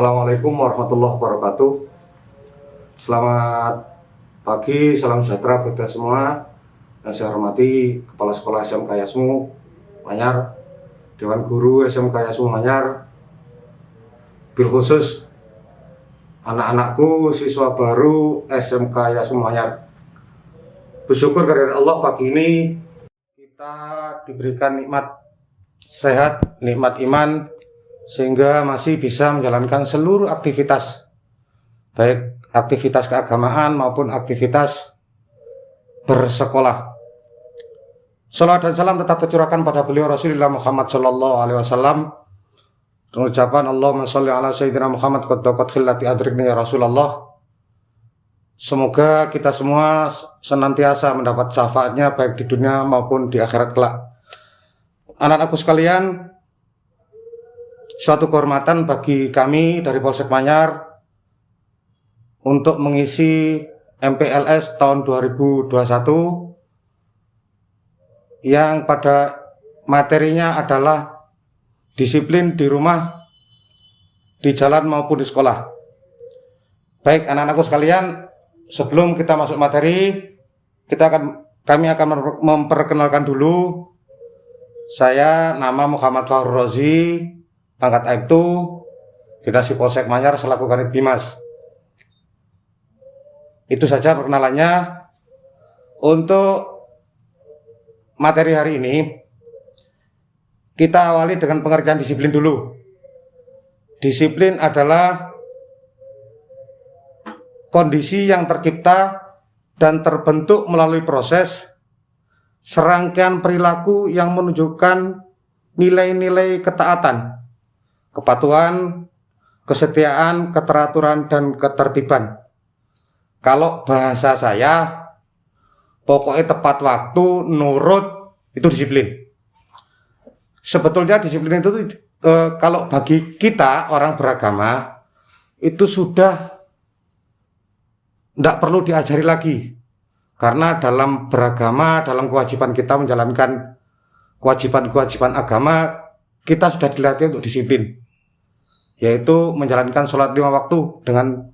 Assalamualaikum warahmatullahi wabarakatuh. Selamat pagi, salam sejahtera buat kita semua. Yang saya hormati Kepala Sekolah SMK Yasmu Manyar, Dewan Guru SMK Yasmu Manyar, bil khusus anak-anakku siswa baru SMK Yasmu Manyar. Bersyukur kepada Allah pagi ini kita diberikan nikmat sehat, nikmat iman, sehingga masih bisa menjalankan seluruh aktivitas, baik aktivitas keagamaan maupun aktivitas bersekolah. Salawat dan salam tetap tercurahkan pada beliau Rasulullah Muhammad Sallallahu Alaihi Wasallam. Ucapan Allahumma sholli ala Sayyidina Muhammad qad khillati adrikni ya Rasulullah. Semoga kita semua senantiasa mendapat syafaatnya baik di dunia maupun di akhirat kelak. Anak-anakku sekalian, suatu kehormatan bagi kami dari Polsek Manyar untuk mengisi MPLS tahun 2021 yang pada materinya adalah disiplin di rumah, di jalan maupun di sekolah. Baik anak-anakku sekalian, sebelum kita masuk materi, kami akan memperkenalkan dulu. Saya nama Muhammad Fahru Rozi, pangkat Aibtu, Dinasi Polsek Manyar selaku Kanit Bimas. Itu saja perkenalannya. Untuk materi hari ini, kita awali dengan pengertian disiplin dulu. Disiplin adalah kondisi yang tercipta dan terbentuk melalui proses serangkaian perilaku yang menunjukkan nilai-nilai ketaatan, kepatuhan, kesetiaan, keteraturan, dan ketertiban. Kalau bahasa saya, pokoknya tepat waktu, nurut, itu disiplin. Sebetulnya disiplin itu kalau bagi kita orang beragama itu sudah tidak perlu diajari lagi. Karena dalam beragama, dalam kewajiban kita menjalankan kewajiban-kewajiban agama, kita sudah dilatih untuk disiplin, yaitu menjalankan sholat 5 waktu dengan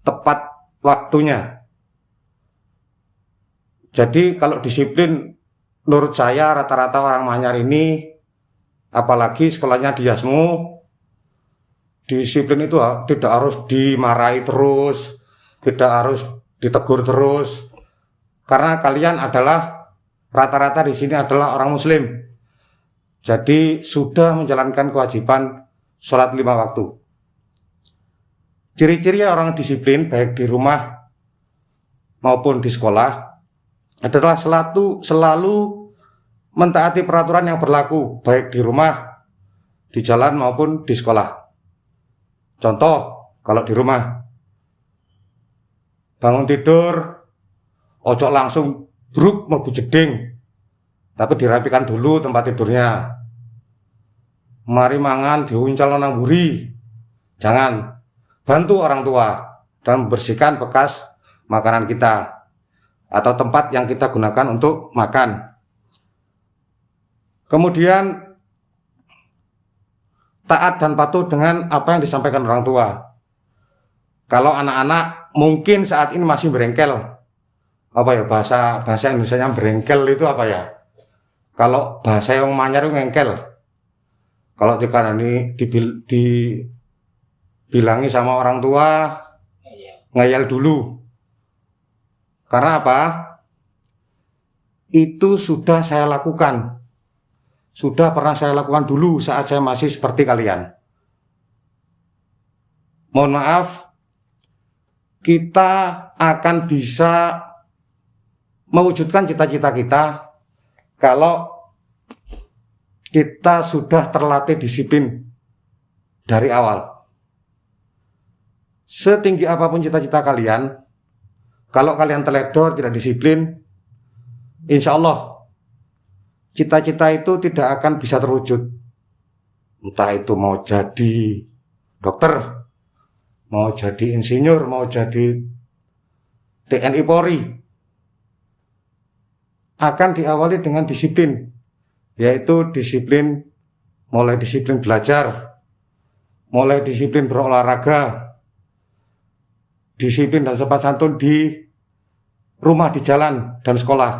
tepat waktunya. Jadi kalau disiplin, menurut saya rata-rata orang Manyar ini, apalagi sekolahnya di Yasmu, disiplin itu tidak harus dimarahi terus, tidak harus ditegur terus, karena kalian adalah rata-rata di sini adalah orang Muslim. Jadi sudah menjalankan kewajiban sholat 5 waktu. Ciri-ciri orang disiplin baik di rumah maupun di sekolah adalah selalu mentaati peraturan yang berlaku baik di rumah, di jalan maupun di sekolah. Contoh, kalau di rumah, bangun tidur, ojo langsung bruk mlebu jeding, tapi dirapikan dulu tempat tidurnya. Mari mangan diuncal nang mburi. Jangan. Bantu orang tua dan membersihkan bekas makanan kita atau tempat yang kita gunakan untuk makan. Kemudian taat dan patuh dengan apa yang disampaikan orang tua. Kalau anak-anak mungkin saat ini masih berengkel, apa ya, bahasa Indonesianya berengkel itu apa ya? Kalau bahasa yang Manyar itu ngengkel. Kalau dibilangi sama orang tua, ngeyel dulu. Karena apa? Itu sudah saya lakukan. Sudah pernah saya lakukan dulu saat saya masih seperti kalian. Mohon maaf, kita akan bisa mewujudkan cita-cita kita kalau kita sudah terlatih disiplin dari awal. Setinggi apapun cita-cita kalian, kalau kalian teledor, tidak disiplin, insya Allah cita-cita itu tidak akan bisa terwujud. Entah itu mau jadi dokter, mau jadi insinyur, mau jadi TNI Polri, akan diawali dengan disiplin, yaitu disiplin, mulai disiplin belajar, mulai disiplin berolahraga, disiplin dan sopan santun di rumah, di jalan, dan sekolah.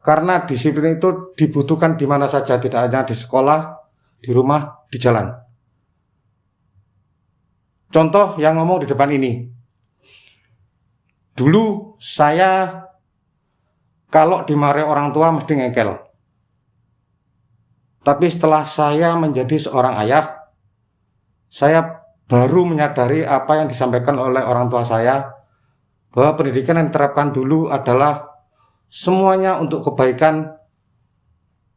Karena disiplin itu dibutuhkan di mana saja, tidak hanya di sekolah, di rumah, di jalan. Contoh yang ngomong di depan ini. Dulu saya kalau dimarahi orang tua mesti ngengkel. Tapi setelah saya menjadi seorang ayah, saya baru menyadari apa yang disampaikan oleh orang tua saya, bahwa pendidikan yang diterapkan dulu adalah semuanya untuk kebaikan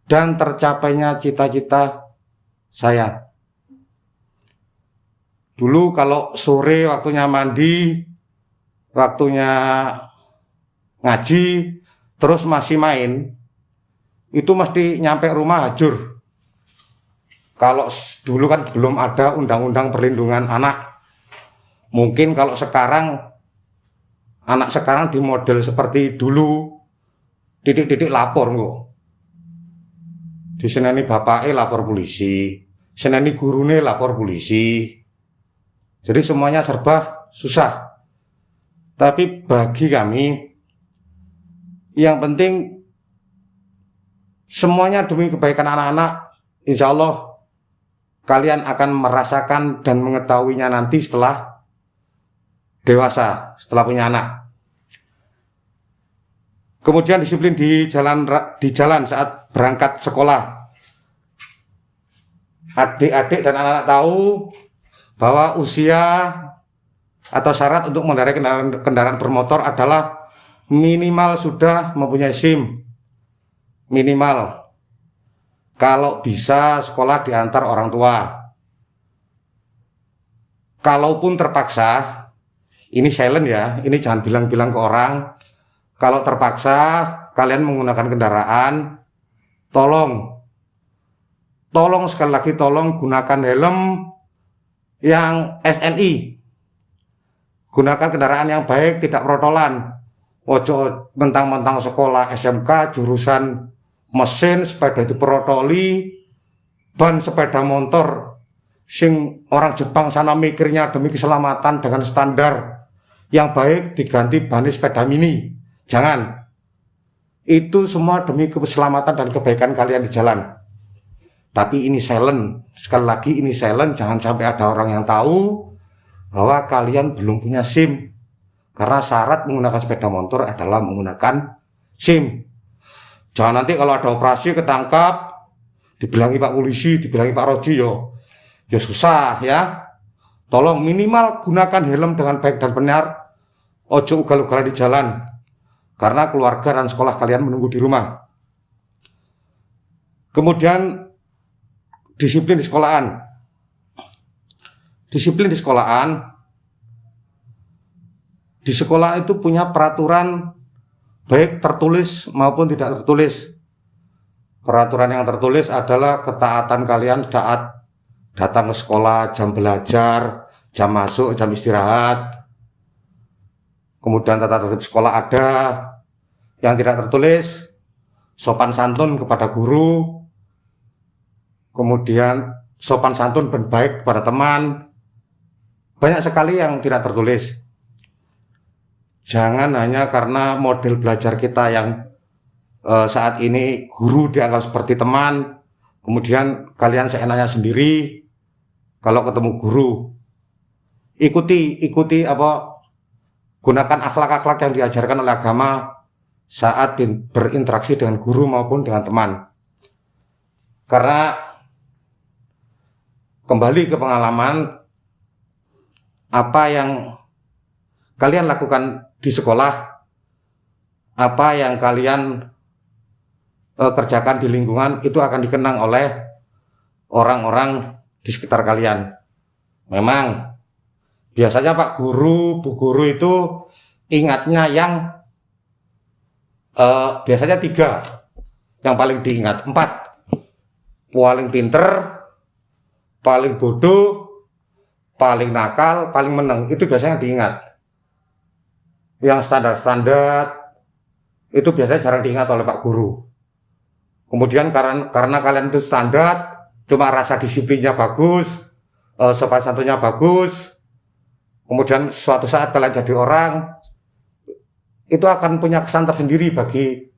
dan tercapainya cita-cita saya. Dulu kalau sore waktunya mandi, waktunya ngaji, terus masih main, itu mesti nyampe rumah hajur. Kalau dulu kan belum ada undang-undang perlindungan anak. Mungkin kalau sekarang, anak sekarang di model seperti dulu, titik-titik lapor kok. Diseneni bapaknya lapor polisi, seneni gurune lapor polisi. Jadi semuanya serba susah. Tapi bagi kami, yang penting semuanya demi kebaikan anak-anak. Insya Allah kalian akan merasakan dan mengetahuinya nanti setelah dewasa, setelah punya anak. Kemudian disiplin di jalan saat berangkat sekolah. Adik-adik dan anak-anak tahu bahwa usia atau syarat untuk mengendarai kendaraan bermotor adalah minimal sudah mempunyai SIM. Minimal. Kalau bisa sekolah diantar orang tua. Kalaupun terpaksa, ini silent ya, ini jangan bilang-bilang ke orang. Kalau terpaksa kalian menggunakan kendaraan, tolong sekali lagi tolong gunakan helm yang SNI. Gunakan kendaraan yang baik, tidak protolan. Ojo mentang-mentang sekolah SMK jurusan mesin sepeda itu protoli, ban sepeda motor sing orang Jepang sana mikirnya demi keselamatan dengan standar yang baik diganti ban sepeda mini. Jangan. Itu semua demi keselamatan dan kebaikan kalian di jalan. Tapi ini silent. Sekali lagi ini silent, jangan sampai ada orang yang tahu bahwa kalian belum punya SIM. Karena syarat menggunakan sepeda motor adalah menggunakan SIM. Jangan nanti kalau ada operasi ketangkap, dibilangi Pak Polisi, dibilangi Pak Roji, ya susah ya. Tolong minimal gunakan helm dengan baik dan benar. Ojo ugal-ugalan di jalan. Karena keluarga dan sekolah kalian menunggu di rumah. Kemudian disiplin di sekolahan. Disiplin di sekolahan. Di sekolah itu punya peraturan baik tertulis maupun tidak tertulis. Peraturan yang tertulis adalah ketaatan kalian saat datang ke sekolah, jam belajar, jam masuk, jam istirahat. Kemudian tata tertib sekolah ada. Yang tidak tertulis, sopan santun kepada guru. Kemudian sopan santun dan baik kepada teman. Banyak sekali yang tidak tertulis. Jangan hanya karena model belajar kita yang saat ini guru dianggap seperti teman, kemudian kalian seenaknya sendiri kalau ketemu guru. Ikuti apa, gunakan akhlak-akhlak yang diajarkan oleh agama saat berinteraksi dengan guru maupun dengan teman. Karena kembali ke pengalaman, apa yang kalian lakukan di sekolah, apa yang kalian kerjakan di lingkungan, itu akan dikenang oleh orang-orang di sekitar kalian. Memang biasanya Pak Guru, Bu Guru itu ingatnya yang biasanya 3 yang paling diingat, 4 paling pinter, paling bodoh, paling nakal, paling meneng, itu biasanya diingat. Yang standar-standar itu biasanya jarang diingat oleh Pak Guru. Kemudian karena kalian itu standar, cuma rasa disiplinnya bagus, sopan santunnya bagus, kemudian suatu saat kalian jadi orang, itu akan punya kesan tersendiri bagi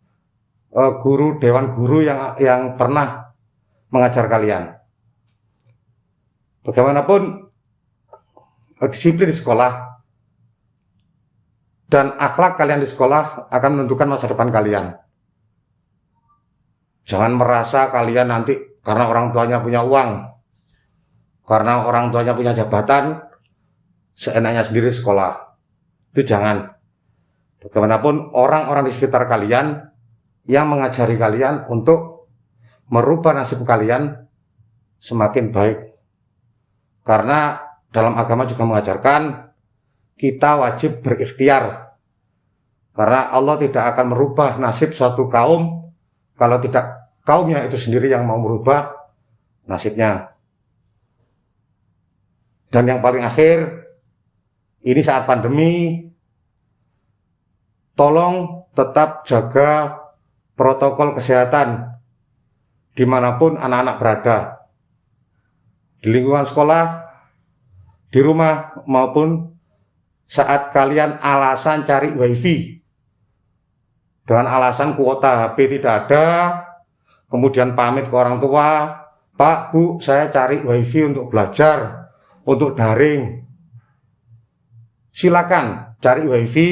guru, dewan guru yang pernah mengajar kalian. Bagaimanapun disiplin di sekolah dan akhlak kalian di sekolah akan menentukan masa depan kalian. Jangan merasa kalian nanti karena orang tuanya punya uang, karena orang tuanya punya jabatan, seenaknya sendiri sekolah. Itu jangan. Bagaimanapun orang-orang di sekitar kalian yang mengajari kalian untuk merubah nasib kalian semakin baik. Karena dalam agama juga mengajarkan kita wajib berikhtiar. Karena Allah tidak akan merubah nasib suatu kaum kalau tidak kaumnya itu sendiri yang mau merubah nasibnya. Dan yang paling akhir, ini saat pandemi, tolong tetap jaga protokol kesehatan dimanapun anak-anak berada. Di lingkungan sekolah, di rumah, maupun saat kalian alasan cari wifi. Dengan alasan kuota HP tidak ada, kemudian pamit ke orang tua, Pak, Bu, saya cari wifi untuk belajar, untuk daring. Silakan cari wifi,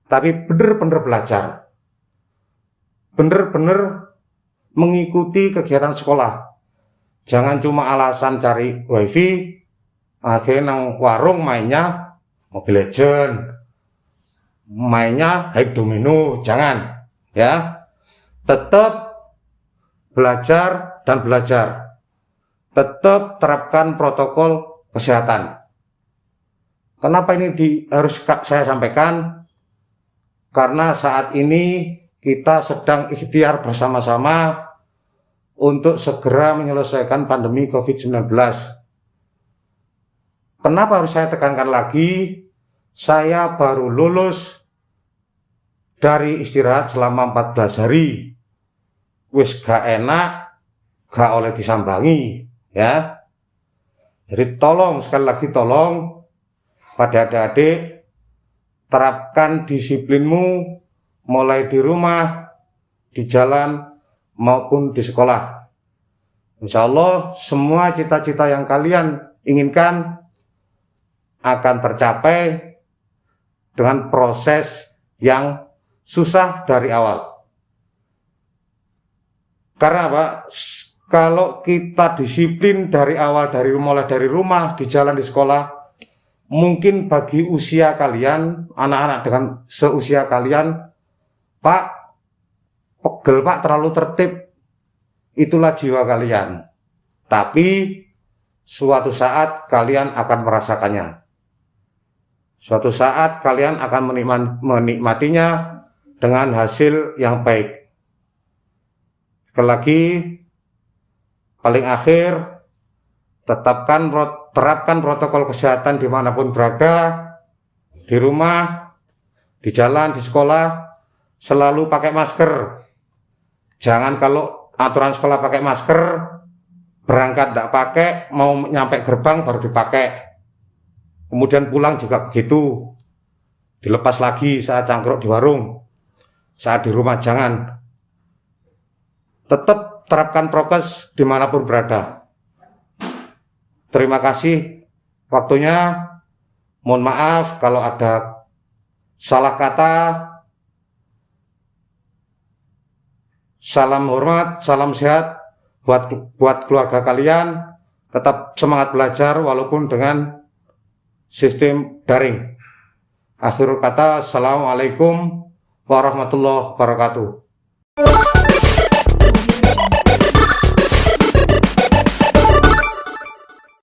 tapi benar-benar belajar. Benar-benar mengikuti kegiatan sekolah. Jangan cuma alasan cari wifi, akhirnya nang warung mainnya Mobile Legend, mainnya High Domino, jangan. Ya, tetap belajar dan belajar. Tetap terapkan protokol kesehatan. Kenapa ini harus saya sampaikan? Karena saat ini kita sedang ikhtiar bersama-sama untuk segera menyelesaikan pandemi COVID-19. Kenapa harus saya tekankan lagi? Saya baru lulus dari istirahat selama 14 hari. Wis gak enak, gak oleh disambangi, ya. Jadi tolong, sekali lagi tolong, pada adik-adik, terapkan disiplinmu mulai di rumah, di jalan, maupun di sekolah. Insya Allah semua cita-cita yang kalian inginkan akan tercapai dengan proses yang susah dari awal. Karena apa? Kalau kita disiplin dari awal, mulai dari rumah, di jalan, di sekolah, mungkin bagi usia kalian, anak-anak dengan seusia kalian, Pak, pegel Pak, terlalu tertib, itulah jiwa kalian. Tapi suatu saat kalian akan merasakannya. Suatu saat kalian akan menikmatinya dengan hasil yang baik. Sekali lagi, paling akhir, terapkan protokol kesehatan dimanapun berada, di rumah, di jalan, di sekolah, selalu pakai masker. Jangan kalau aturan sekolah pakai masker, berangkat tidak pakai, mau nyampe gerbang baru dipakai. Kemudian pulang juga begitu, dilepas lagi saat cangkruk di warung, saat di rumah jangan. Tetap terapkan prokes dimanapun berada. Terima kasih waktunya. Mohon maaf kalau ada salah kata. Salam hormat, salam sehat buat keluarga kalian. Tetap semangat belajar walaupun dengan sistem daring. Akhir kata, assalamualaikum warahmatullahi wabarakatuh.